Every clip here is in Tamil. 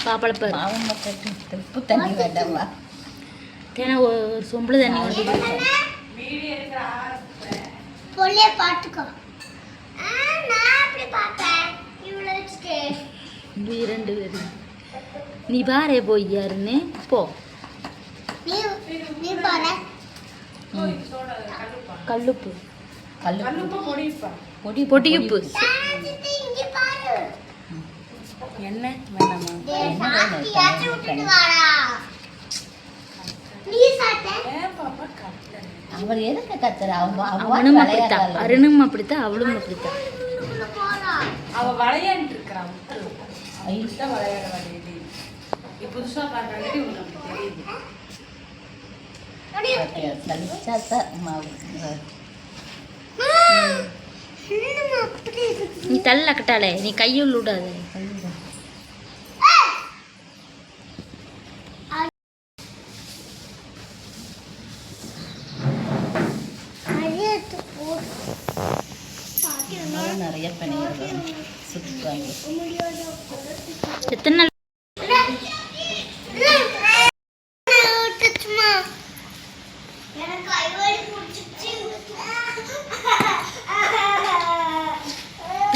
பாப்பளப்பாரு உப்பு தண்ணி வேண்டாமா? ஏன்னா ஒரு சொம்பளை தண்ணி வந்து பார்த்துக்கோ. இரண்டு பேர் நீ பாரு போய் யாருன்னு போ. கல்லுப்பு பொடியுப்பு என்ன வேணாமா? அவர் எதுக்கு கத்துற? அவனும் அப்படித்தான், அருணும் அப்படித்தான், அவளும் அப்படித்தான். அவ விளையாண்டு இருக்கிறான். விளையாட வேண்டியது புதுசா பாக்குறாங்க. நீ தள்ள கட்டாளே, நீ கையுள் விடாத. நிறைய பண்ணிடுறோம் சுற்றுவாங்க. எத்தனை நாள்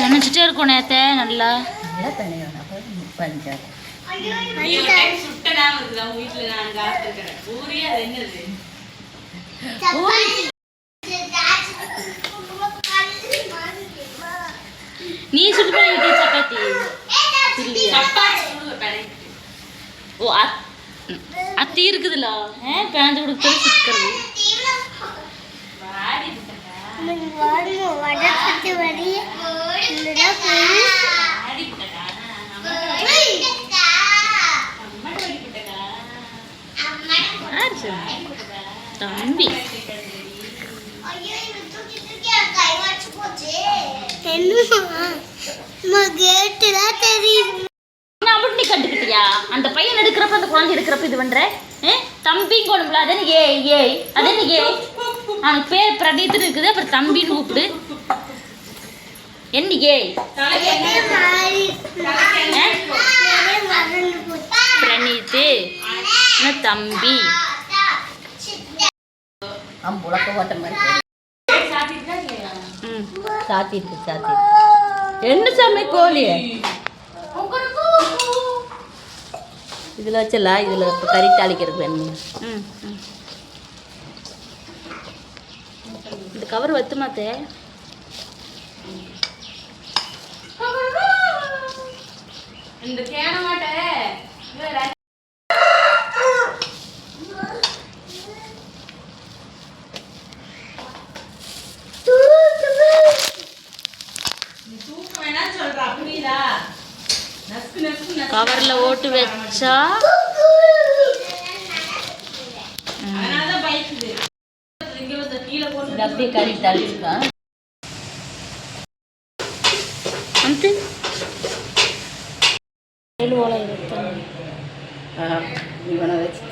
நினைச்சிட்டே இருக்கும் நேத்த நல்லா நல்லா பண்ணிடுறோம். அப்புறம் பஞ்சாப் நீ சுட்டு பண்ணிட்டு சப்பாத்தி. ஓ அத்தி இருக்குதுல்ல, பேந்து கொடுத்து சுட்டுக்கிறது. தம்பி அப்படி கண்டுக்கிட்டியா? அந்த பையன் எடுக்கிறப்ப அந்த குழந்தை எடுக்கிறப்ப இது பண்ற தம்பின்னு கொண்டுல. அதே ஏய் அதே ஏய் அவன் பேர் பிரதீத்துன்னு இருக்குது, அப்புறம் தம்பின்னு கூப்பிடு. என்ன ஏய் பிரணீத்து தம்பி புழக்க ஓட்ட மாதிரி சாத்திருக்கு. என்ன சாமி கோழி இதில் வச்சலாம். இதில் இப்போ கறி தாளிக்கிறது வேணும். இந்த கவர் வத்து மாத்தே. இந்த கேன மாட்டே கவர்ல ஓட்டு வச்சா அப்படியே கறி தாளிச்சுக்கலாம். இவனை வச்சு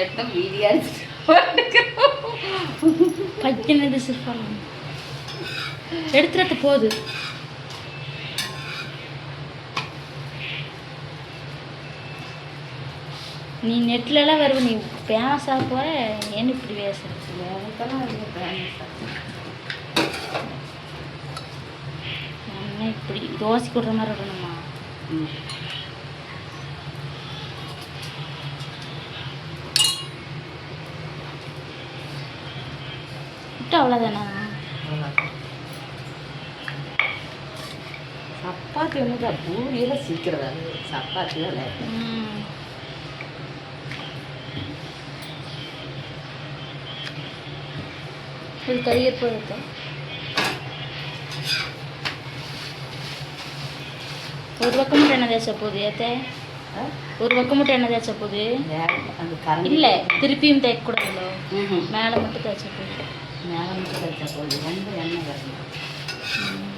எட்டம் வீடியா பையனது சிற்பம் எடுத்துட்டு போகுது. நீ நெட்லலாம் வருவ, நீ ஃபேமஸாக போகிற. ஏன்னு இப்படி பேசுறது? என்ன இப்படி தோசை கொடுற மாதிரி விடணுமா? அவ்வளோதானா? சப்பாத்தி வந்து பூரியெல்லாம் சீக்கிரம் சப்பாத்தி தான் இது கறியப்போ இருக்கும். ஒரு பக்கம் மட்டும் என்ன தேய்ச்சா போகுது ஏத்தே? ஒரு பக்கம் மட்டும் என்ன தேய்ச்சா போகுது? அந்த கரண்ட் இல்லை திருப்பியும் தேய்க்கக்கூடாதுல்ல, ம் மேலே மட்டும் தேய்ச்சா போகுது. மேலே மட்டும் தைச்சா போகுது. ரொம்ப எண்ணெய் வரணும்.